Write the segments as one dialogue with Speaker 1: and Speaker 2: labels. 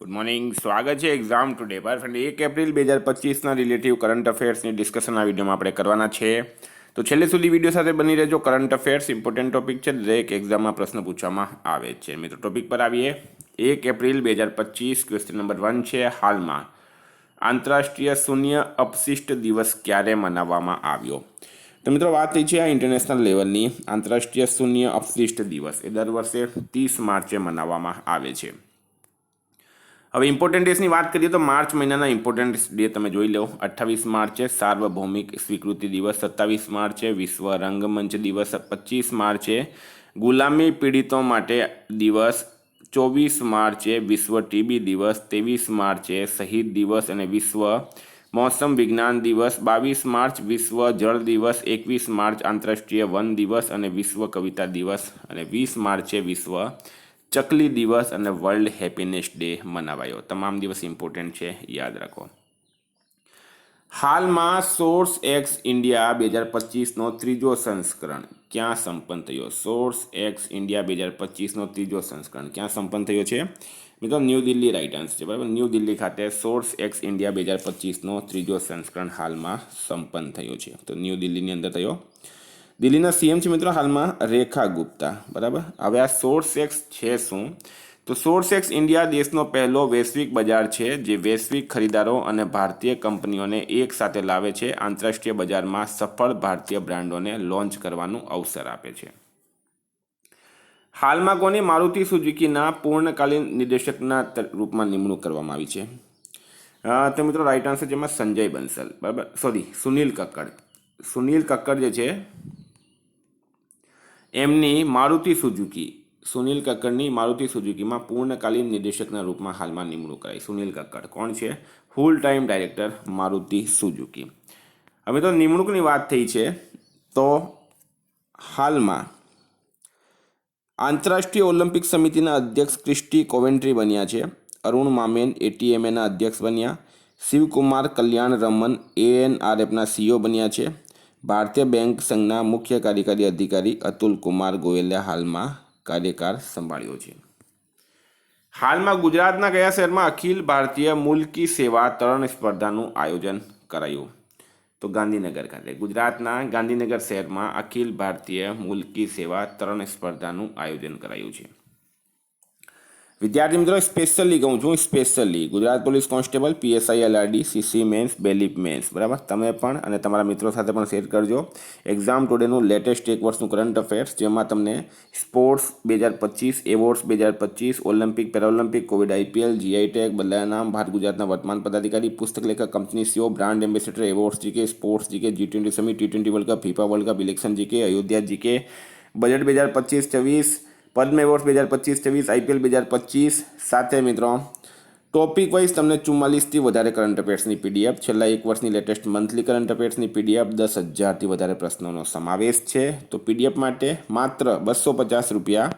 Speaker 1: Good morning, સ્વાગત છે exam today પર. ફ્રેન્ડ 1 એપ્રિલ 2025ના રિલેટિવ કરંટ અફેર્સની ડિસ્કશન આ વિડીયોમાં આપણે કરવાના છે. તો છેલ્લે સુધી વિડીયો સાથે બની રહેજો. કરંટ અફેર્સ ઇમ્પોર્ટન્ટ ટોપિક છે, દરેક એક્ઝામમાં પ્રશ્ન પૂછવામાં આવે છે. મિત્રો ટોપિક પર આવીએ. 1 એપ્રિલ 2025 ક્વેશ્ચન નંબર 1 છે. હાલમાં આંતરરાષ્ટ્રીય શૂન્ય અપશિષ્ટ દિવસ ક્યારે મનાવવામાં આવ્યો? તો મિત્રો વાત થઈ છે આ ઇન્ટરનેશનલ લેવલની આંતરરાષ્ટ્રીય શૂન્ય અપશિષ્ટ દિવસ એ દર વર્ષે 30 માર્ચે મનાવવામાં આવે છે. હવે ઇમ્પોર્ટન્ટ ડેસની વાત કરીએ તો માર્ચ મહિનાના ઇમ્પોર્ટન્ટ ડે તમે જોઈ લો. 28 માર્ચે સાર્વભૌમિક સ્વીકૃતિ દિવસ, 27 માર્ચે વિશ્વ રંગમંચ દિવસ, 25 માર્ચે ગુલામી પીડિતો માટે દિવસ, 24 માર્ચે વિશ્વ ટીબી દિવસ, 23 માર્ચે શહીદ દિવસ અને વિશ્વ મૌસમ વિજ્ઞાન દિવસ, 22 માર્ચ વિશ્વ જળ દિવસ, 21 માર્ચ આંતરરાષ્ટ્રીય વન દિવસ અને વિશ્વ કવિતા દિવસ અને 20 માર્ચે વિશ્વ ચકલી દિવસ અને વર્લ્ડ હેપીનેસ ડે મનાવાયો. તમામ દિવસ ઇમ્પોર્ટન્ટ છે, યાદ રાખો. હાલમાં સોર્સ એક્સ ઇન્ડિયા 2025નો ત્રીજો સંસ્કરણ ક્યાં સંપન્ન થયો? સોર્સ એક્સ ઇન્ડિયા 2025નો ત્રીજો સંસ્કરણ ક્યાં સંપન્ન થયો છે? મિત્રો ન્યૂ દિલ્હી રાઇટ આન્સર છે, બરાબર. ન્યૂ દિલ્હી ખાતે સોર્સ એક્સ ઇન્ડિયા 2025નો ત્રીજો સંસ્કરણ હાલમાં સંપન્ન થયો છે. તો ન્યૂ દિલ્હીની અંદર થયો. દિલ્હીના સીએમ છે મિત્રો હાલમાં રેખા ગુપ્તા, બરાબર. હવે આ સોર્સ એક્સ છે શું? તો સોર્સ એક્સ ઇન્ડિયા દેશનો પહેલો વૈશ્વિક બજાર છે જે વૈશ્વિક ખરીદારો અને ભારતીય કંપનીઓને એક સાથે લાવે છે. આંતરરાષ્ટ્રીય બજારમાં સફળ ભારતીય બ્રાન્ડોને લોન્ચ કરવાનું અવસર આપે છે. હાલમાં કોની મારુતિ સુઝુકીના પૂર્ણકાલીન નિદેશકના રૂપમાં નિમણૂક કરવામાં આવી છે? તો મિત્રો રાઈટ આન્સર જેમાં સંજય બંસલ, બરાબર. સુનિલ કક્કડ. સુનિલ કક્કડ જે છે એમની સુનિલ કક્કડની મારુતિ સુઝુકીમાં પૂર્ણકાલીન નિદેશકના રૂપમાં હાલમાં નિમણૂક કરાઈ. સુનિલ કક્કડ કોણ છે? Full time director Maruti Suzuki. હવે તો નિમણૂકની વાત થઈ છે તો હાલમાં આંતરરાષ્ટ્રીય ઓલિમ્પિક સમિતિના અધ્યક્ષ ક્રિસ્ટી કોવેન્ટ્રી બન્યા છે. અરુણ મામેન એટીએમએના અધ્યક્ષ બન્યા. શિવકુમાર કલ્યાણ રમન એએનઆરએફના સીઈઓ બન્યા છે. ભારતીય બેંક સંઘના મુખ્ય કાર્યકારી અધિકારી અતુલ કુમાર ગોયલે હાલમાં કાર્યભાર સંભાળ્યો છે. હાલમાં ગુજરાતના કયા શહેરમાં અખિલ ભારતીય મુલ્કી સેવા તરણ સ્પર્ધાનું આયોજન કરાયું? તો ગાંધીનગર ખાતે. ગુજરાતના ગાંધીનગર શહેરમાં અખિલ ભારતીય મુલ્કી સેવા તરણ સ્પર્ધાનું આયોજન કરાયું છે. વિદ્યાર્થી મિત્રો સ્પેશિયલી કહું છું, specially Gujarat police constable, PSI, LRD, CC mens, bailiff mens, બરાબર. તમે પણ અને તમારા મિત્રો સાથે પણ શેર કરજો. એક્ઝામ ટુડેનું લેટેસ્ટ એક વર્ષનું કરંટ અફેર્સ જેમાં તમને sports 2025, awards 2025, Olympic, Paralympic, COVID, IPL, GI tag, બદલાયા નામ, ભારત ગુજરાતના વર્તમાન પદાધિકારી, પુસ્તક લેખક, company CEO, brand ambassador, awards GK, sports GK, G20 summit, T20 world cup, FIFA world cup, election GK, Ayodhya GK, budget 2025-24, Padma award 2025-24, IPL 2025 સાથે મિત્રો ટોપિક વાઇઝ તમને 44થી વધારે કરંટ અફેર્સની પીડીએફ, છેલ્લા એક વર્ષની લેટેસ્ટ મંથલી કરંટ અફેર્સની પીડીએફ, 10,000થી વધારે પ્રશ્નોનો સમાવેશ છે. તો પીડીએફ માટે માત્ર 250 રૂપિયા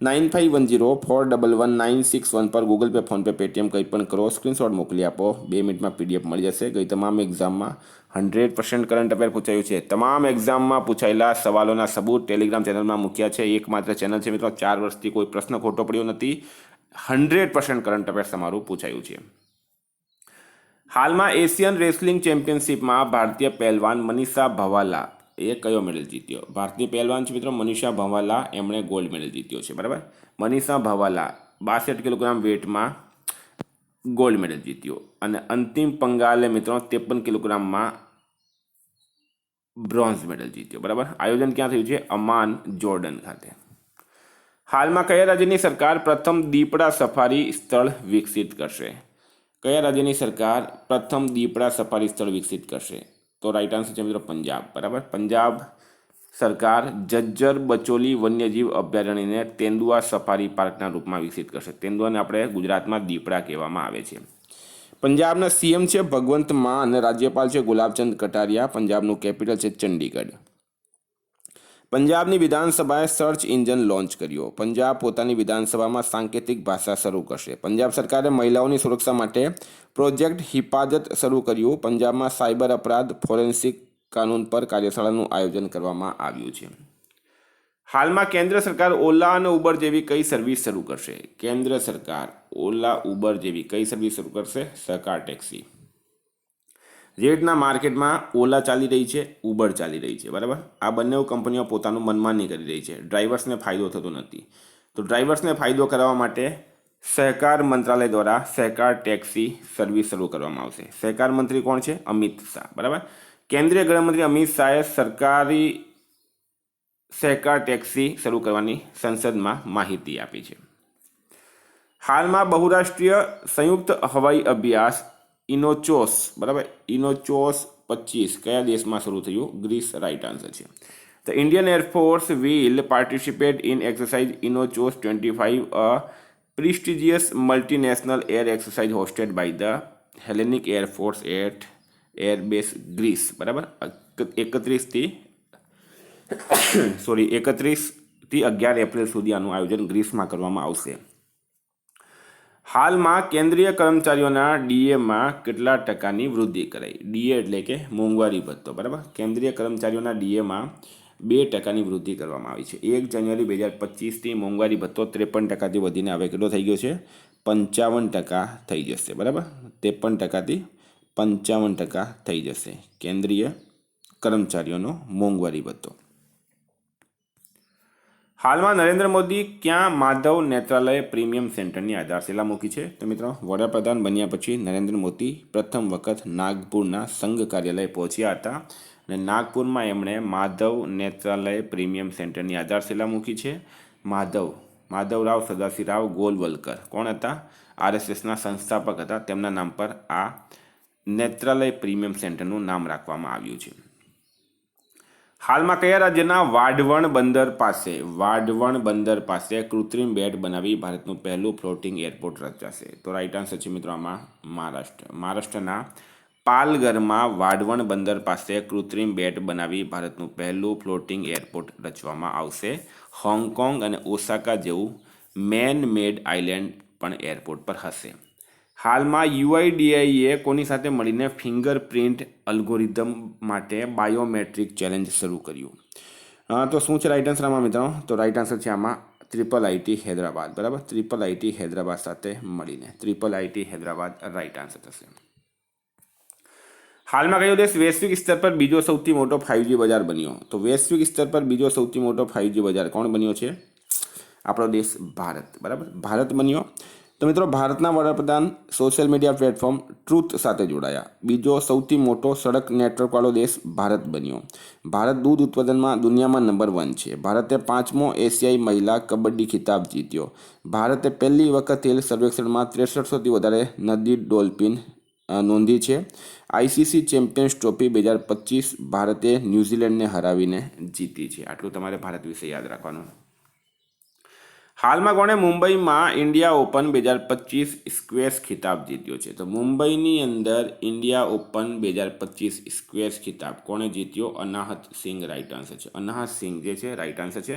Speaker 1: 9510411961 પર ગૂગલ પે, ફોનપે, પેટીએમ કંઈ પણ કરો, સ્ક્રીનશોટ મોકલી આપો. 2 મિનિટમાં પીડીએફ મળી જશે. ગઈ તમામ એક્ઝામમાં 100% કરંટ અફેર પૂછાયું છે. તમામ એક્ઝામમાં પૂછાયેલા સવાલોના સબૂત ટેલિગ્રામ ચેનલમાં મૂક્યા છે. એકમાત્ર ચેનલ છે મિત્રો, 4 વર્ષથી કોઈ પ્રશ્ન ખોટો પડ્યો નથી. 100% કરંટ અફેર તમારું પૂછાયું છે. હાલમાં એશિયન રેસલિંગ ચેમ્પિયનશિપમાં ભારતીય પહેલવાન મનીષા ભવાલા એ કયો મેડલ જીત્યો? ભારતીય પહેલવાન છે મિત્રો મનીષા ભવાલા, એમણે ગોલ્ડ મેડલ જીત્યો છે, બરાબર. મનીષા ભવાલા 62 કિલોગ્રામ વેટમાં ગોલ્ડ મેડલ જીત્યો અને અંતિમ પંગાલે મિત્રો 53 કિલોગ્રામમાં બ્રોન્ઝ મેડલ જીત્યો, બરાબર. આયોજન ક્યાં થયું છે? અમાન, જોર્ડન ખાતે. હાલમાં કયા રાજ્યની સરકાર પ્રથમ દીપડા સફારી સ્થળ વિકસિત કરશે? કયા રાજ્યની સરકાર પ્રથમ દીપડા સફારી સ્થળ વિકસિત કરશે? તો રાઈટ આન્સર છે મિત્રો પંજાબ, બરાબર. પંજાબ સરકાર જજ્જર બચોલી વન્યજીવ અભયારણ્યને તેંદુઆ સફારી પાર્કના રૂપમાં વિકસિત કરશે. તેંદુઆને આપણે ગુજરાતમાં દીપડા કહેવામાં આવે છે. પંજાબના સીએમ છે ભગવંત માન અને રાજ્યપાલ છે ગુલાબચંદ કટારિયા. પંજાબનું કેપિટલ છે ચંડીગઢ. પંજાબની વિધાનસભાએ સર્ચ ઇન્જન લોન્ચ કર્યો. પંજાબ પોતાની વિધાનસભામાં સાંકેતિક ભાષા શરૂ કરશે. પંજાબ સરકારે મહિલાઓની સુરક્ષા માટે પ્રોજેક્ટ હિફાજત શરૂ કર્યું. પંજાબમાં સાયબર અપરાધ ફોરેન્સિક કાનૂન પર કાર્યશાળાનું આયોજન કરવામાં આવ્યું છે. હાલમાં કેન્દ્ર સરકાર ઓલા અને ઉબર જેવી કઈ સર્વિસ શરૂ કરશે? કેન્દ્ર સરકાર ઓલા ઉબર જેવી કઈ સર્વિસ શરૂ કરશે? સહકાર ટેક્સી. જે રીતના માર્કેટમાં ઓલા ચાલી રહી છે, ઉબર ચાલી રહી છે, બરાબર, આ બંને કંપનીઓ પોતાનું મનમાની કરી રહી છે, ડ્રાઈવર્સને ફાયદો થતો નથી. તો ડ્રાઈવર્સને ફાયદો કરાવવા માટે સહકાર મંત્રાલય દ્વારા સહકાર ટેક્સી સર્વિસ શરૂ કરવામાં આવશે. સહકાર મંત્રી કોણ છે? અમિત શાહ, બરાબર. કેન્દ્રીય ગૃહમંત્રી અમિત શાહે સરકારી સહકાર ટેક્સી શરૂ કરવાની સંસદમાં માહિતી આપી છે. હાલમાં બહુરાષ્ટ્રીય સંયુક્ત હવાઈ અભ્યાસ ઇનોચોસ, બરાબર, ઇનોચોસ 25 કયા દેશમાં શરૂ થયું? ગ્રીસ રાઇટ આન્સર છે. The Indian air force will participate in exercise Iniochos 25, a prestigious multinational air exercise hosted by the Hellenic Air Force at Airbase Greece, બરાબર. 31 થી 11 એપ્રિલ સુધી આનું આયોજન ગ્રીસમાં કરવામાં આવશે. હાલમાં કેન્દ્રીય કર્મચારીઓના ડીએમાં કેટલા ટકાની વૃદ્ધિ કરાઈ? ડીએ એટલે કે મોંઘવારી ભથ્થો, બરાબર. કેન્દ્રીય કર્મચારીઓના ડીએમાં 2% વૃદ્ધિ કરવામાં આવી છે. 1 જાન્યુઆરી 2025થી મોંઘવારી ભથ્થો 53%થી વધીને હવે કેટલો થઈ ગયો છે? 55% થઈ જશે, બરાબર. 53%થી 55% થઈ જશે કેન્દ્રીય કર્મચારીઓનો મોંઘવારી ભથ્થો. હાલમાં નરેન્દ્ર મોદી ક્યાં માધવ નેત્રાલય પ્રીમિયમ સેન્ટરની આધારશિલા મૂકી છે? તો મિત્રો, વડાપ્રધાન બન્યા પછી નરેન્દ્ર મોદી પ્રથમ વખત નાગપુરના સંઘ કાર્યાલય પહોંચ્યા હતા અને નાગપુરમાં એમણે માધવ નેત્રાલય પ્રીમિયમ સેન્ટરની આધારશિલા મૂકી છે. માધવરાવ સદાશિવરાવ ગોલવલકર કોણ હતા? આરએસએસના સંસ્થાપક હતા. તેમના નામ પર આ નેત્રાલય પ્રીમિયમ સેન્ટરનું નામ રાખવામાં આવ્યું છે. હાલમાં કયા રાજ્યના વાઢવણ બંદર પાસે કૃત્રિમ બેટ બનાવી ભારતનું પહેલું ફ્લોટિંગ એરપોર્ટ રચાશે? તો રાઈટ આન્સર છે મિત્રો આમાં મહારાષ્ટ્રના પાલઘરમાં વાઢવણ બંદર પાસે કૃત્રિમ બેટ બનાવી ભારતનું પહેલું ફ્લોટિંગ એરપોર્ટ રચવામાં આવશે. હોંગકોંગ અને ઓસાકા જેવું મેન મેડ આઇલેન્ડ પણ એરપોર્ટ પર હશે. હાલમાં યુઆઈડીઆઈએ કોની સાથે મળીને ફિંગરપ્રિન્ટ અલ્ગોરિધમ માટે બાયોમેટ્રિક ચેલેન્જ શરૂ કર્યું? તો શું છે રાઈટ આન્સર આમાં મિત્રો? તો રાઈટ આન્સર છે આમાં IIIT હૈદરાબાદ, બરાબર. IIIT હૈદરાબાદ સાથે મળીને IIIT હૈદરાબાદ રાઈટ આન્સર થશે. હાલમાં કયો દેશ વૈશ્વિક સ્તર પર બીજો સૌથી મોટો 5G બજાર બન્યો? તો વૈશ્વિક સ્તર પર બીજો સૌથી મોટો 5G બજાર કોણ બન્યો છે? આપણો દેશ ભારત, બરાબર. ભારત બન્યો. તો મિત્રો, ભારતના વડાપ્રધાન સોશિયલ મીડિયા પ્લેટફોર્મ ટ્રુથ સાથે જોડાયા. બીજો સૌથી મોટો સડક નેટવર્કવાળો દેશ ભારત બન્યો. ભારત દૂધ ઉત્પાદનમાં દુનિયામાં નંબર 1 છે. ભારતે 5મો એશિયાઈ મહિલા કબડ્ડી ખિતાબ જીત્યો. ભારતે પહેલી વખત તેલ સર્વેક્ષણમાં 6300થી વધારે નદી ડોલ્ફિન નોંધી છે. આઈસીસી ચેમ્પિયન્સ ટ્રોફી 2025 ભારતે ન્યૂઝીલેન્ડને હરાવીને જીતી છે. આટલું તમારે ભારત વિશે યાદ રાખવાનું. હાલમાં કોણે મુંબઈમાં ઇન્ડિયા ઓપન 2025 સ્ક્વેશ ખિતાબ જીત્યો છે? તો મુંબઈની અંદર ઇન્ડિયા ઓપન 2025 સ્ક્વેશ ખિતાબ કોણે જીત્યો? અનાહત સિંહ રાઈટ આન્સર છે. અનાહત સિંહ જે છે રાઈટ આન્સર છે.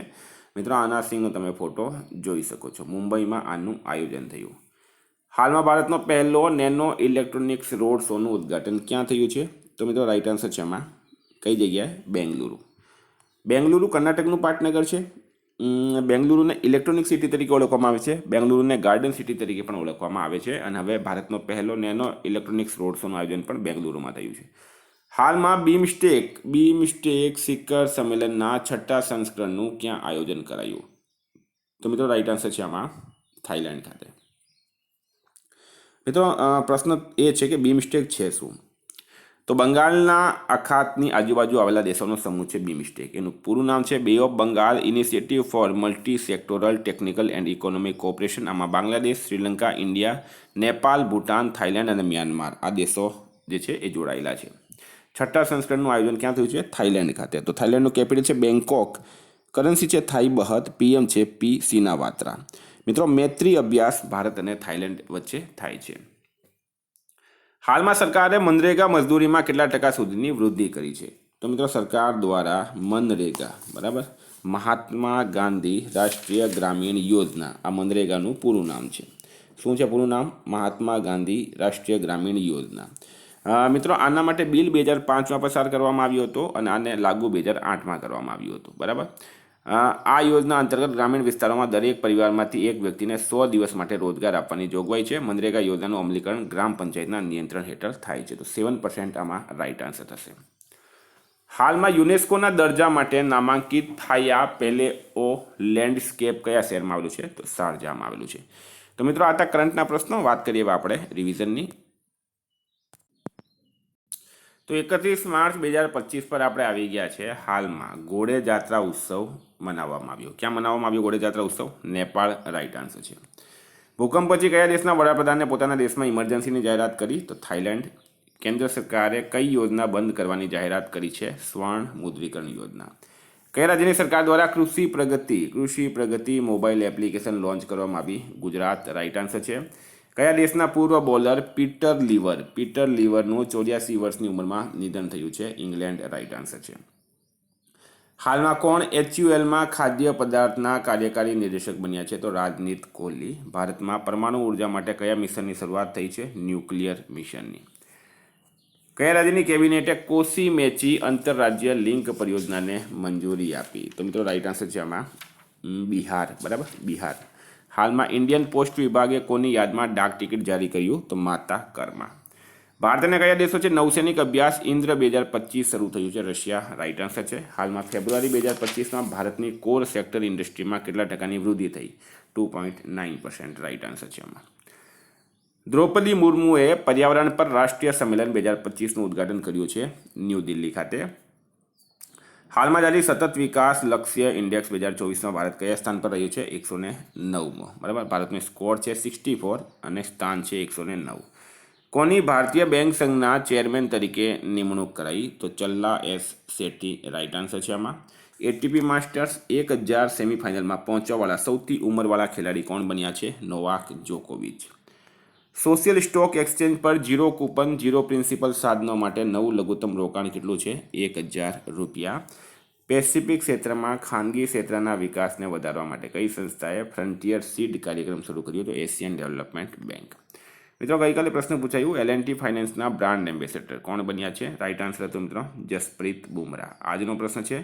Speaker 1: મિત્રો, અનાહત સિંહનો તમે ફોટો જોઈ શકો છો. મુંબઈમાં આનું આયોજન થયું. હાલમાં ભારતનો પહેલો નેનો ઇલેક્ટ્રોનિક્સ રોડ શોનું ઉદ્ઘાટન ક્યાં થયું છે? તો મિત્રો, રાઈટ આન્સર છે આમાં કઈ જગ્યાએ? બેંગલુરુ. બેંગલુરુ કર્ણાટકનું પાટનગર છે. બેંગલુરુને ઇલેક્ટ્રોનિક સિટી તરીકે ઓળખવામાં આવે છે. બેંગલુરુને ગાર્ડન સિટી તરીકે પણ ઓળખવામાં આવે છે. અને હવે ભારતનો પહેલો નેનો ઇલેક્ટ્રોનિક્સ રોડ શોનું આયોજન પણ બેંગલુરુમાં થયું છે. હાલમાં બીમસ્ટેક શિખર સંમેલનના 6ઠ્ઠા સંસ્કરણનું ક્યાં આયોજન કરાયું? તો મિત્રો, રાઈટ આન્સર છે આમાં થાઈલેન્ડ ખાતે. મિત્રો, પ્રશ્ન એ છે કે બીમસ્ટેક છે શું? તો બંગાળના અખાતની આજુબાજુ આવેલા દેશોનો સમૂહ છે બીમસ્ટેક. એનું પૂરું નામ છે Bay of Bengal initiative for multi sectoral technical and economic cooperation. આમાં બાંગ્લાદેશ, શ્રીલંકા, ઇન્ડિયા, નેપાલ, ભૂટાન, થાઈલેન્ડ અને મ્યાનમાર આ દેશો જે છે એ જોડાયેલા છે. 6ઠ્ઠા સંસ્કરણનું આયોજન ક્યાં થયું છે? થાઈલેન્ડ ખાતે. તો થાઈલેન્ડનું કેપિટલ છે બેંકોક. કરન્સી છે થાઈ બહત. પીએમ છે પી સિનાવાત્રા. મિત્રો, મૈત્રી અભ્યાસ ભારત અને થાઈલેન્ડ વચ્ચે થાય છે. હાલમાં સરકારે મનરેગા મજદૂરીમાં કેટલા ટકા સુધીની વૃદ્ધિ કરી છે? તો મિત્રો, સરકાર દ્વારા મનરેગા, બરાબર, મહાત્મા ગાંધી રાષ્ટ્રીય ગ્રામીણ યોજના, આ મનરેગાનું પૂરું નામ છે. શું છે પૂરું નામ? મહાત્મા ગાંધી રાષ્ટ્રીય ગ્રામીણ યોજના. મિત્રો, આના માટે બિલ 2005માં પસાર કરવામાં આવ્યો હતો અને આને લાગુ 2008માં કરવામાં આવ્યું હતું, બરાબર. આ યોજના અંતર્ગત ગ્રામીણ વિસ્તારોમાં દરેક પરિવારમાંથી એક વ્યક્તિને 100 દિવસ માટે રોજગાર આપવાની જોગવાઈ છે. મનરેગા યોજનાનું અમલીકરણ ગ્રામ પંચાયતના નિયંત્રણ હેઠળ થાય છે. તો 7% આમાં રાઇટ આન્સર થશે. હાલમાં યુનેસ્કોના દરજ્જા માટે નામાંકિત થાયા પેલેઓ લેન્ડસ્કેપ કયા શહેરમાં આવેલું છે? તો શારજાહમાં આવેલું છે. તો મિત્રો આ હતા કરંટના પ્રશ્નો. વાત કરીએ આપણે રિવિઝનની. તો 31 માર્ચ 2025 પર આપણે આવી ગયા છે. હાલમાં ઘોડે જાત્રા ઉત્સવ મનાવવામાં આવ્યો. ક્યાં મનાવવામાં આવ્યો ઘોડે જાત્રા ઉત્સવ? નેપાળ રાઇટ આન્સર છે. ભૂકંપ પછી કયા દેશના વડાપ્રધાને પોતાના દેશમાં ઇમરજન્સીની જાહેરાત કરી? તો થાઇલેન્ડ. કેન્દ્ર સરકારે કઈ યોજના બંધ કરવાની જાહેરાત કરી છે? સ્વર્ણ મુદ્રીકરણ યોજના. કયા રાજ્યની સરકાર દ્વારા કૃષિ પ્રગતિ મોબાઈલ એપ્લિકેશન લોન્ચ કરવામાં આવી? ગુજરાત રાઇટ આન્સર છે. કયા દેશના પૂર્વ બોલર પીટર લીવરનું 84 વર્ષની ઉંમરમાં નિધન થયું છે? ઇંગ્લેન્ડ રાઇટ આન્સર છે. હાલમાં કોણ HULમાં ખાદ્ય પદાર્થના કાર્યકારી નિર્દેશક બન્યા છે? તો રાજનીત કોહલી. ભારતમાં પરમાણુ ઉર્જા માટે કયા મિશનની શરૂઆત થઈ છે? ન્યુક્લિયર મિશનની. કયા રાજ્યની કેબિનેટે કોસી મેચી આંતરરાજ્ય લિંક પરિયોજનાને મંજૂરી આપી? તો મિત્રો રાઇટ આન્સર છે આમાં બિહાર. બરાબર, બિહાર. હાલમાં ઇન્ડિયન પોસ્ટ વિભાગે કોની યાદમાં ડાક ટિકિટ જારી કર્યું? તો માતા કર્મા. ભારતના કયા દેશો છે નૌસૈનિક અભ્યાસ ઇન્દ્ર 2025 શરૂ થયું છે? રશિયા રાઇટ આન્સર છે. હાલમાં ફેબ્રુઆરી 2025માં ભારતની કોર સેક્ટર ઇન્ડસ્ટ્રીમાં કેટલા ટકાની વૃદ્ધિ થઈ? 2.9% રાઇટ આન્સર છે આમાં. દ્રૌપદી મુર્મુએ પર્યાવરણ પર રાષ્ટ્રીય સંમેલન 2025નું ઉદ્ઘાટન કર્યું છે ન્યૂ દિલ્હી ખાતે. હાલમાં જારી સતત વિકાસ લક્ષ્ય ઇન્ડેક્સ 2024માં ભારત કયા સ્થાન પર રહ્યું છે? 109મો. બરાબર, ભારતનો સ્કોર છે 64 અને સ્થાન છે 109. કોની ભારતીય બેંક સંઘના ચેરમેન તરીકે નિમણૂક કરાઈ? તો ચલ્લા એસ શેટ્ટી રાઇટ આન્સર છે આમાં. ATP માસ્ટર્સ 1000 સેમીફાઇનલમાં પહોંચવાવાળા સૌથી ઉંમરવાળા ખેલાડી કોણ બન્યા છે? નોવાક જોકોવિચ. સોશિયલ સ્ટોક એક્સચેન્જ પર ઝીરો કૂપન ઝીરો પ્રિન્સિપલ સાધનો માટે નવું લઘુત્તમ રોકાણ કેટલું છે? 1000 રૂપિયા. પેસિફિક ક્ષેત્રમાં ખાનગી ક્ષેત્રના વિકાસને વધારવા માટે કઈ સંસ્થાએ ફ્રન્ટિયર સીડ કાર્યક્રમ શરૂ કર્યો? તો એશિયન ડેવલપમેન્ટ બેંક. મિત્રો ગઈકાલે પ્રશ્ન પૂછાયું L&T ફાઇનાન્સના બ્રાન્ડ એમ્બેસેડર કોણ બન્યા છે? રાઇટ આન્સર હતો મિત્રો જસપ્રીત બુમરાહ. આજનો પ્રશ્ન છે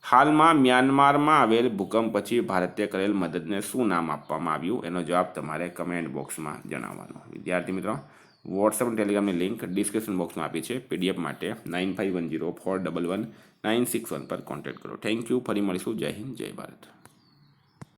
Speaker 1: હાલમાં મ્યાનમારમાં આવેલ ભૂકંપ પછી ભારતે કરેલ મદદને શું નામ આપવામાં આવ્યું? એનો જવાબ તમારે કમેન્ટ બોક્સમાં જણાવવાનો. વિદ્યાર્થી મિત્રો વોટ્સઅપ અને ટેલિગ્રામની લિંક ડિસ્ક્રિપ્શન બોક્સમાં આપી છે. PDF માટે 9510411961 પર કોન્ટેક્ટ કરો. Thank you. ફરી મળીશું. જય હિન્દ, જય ભારત.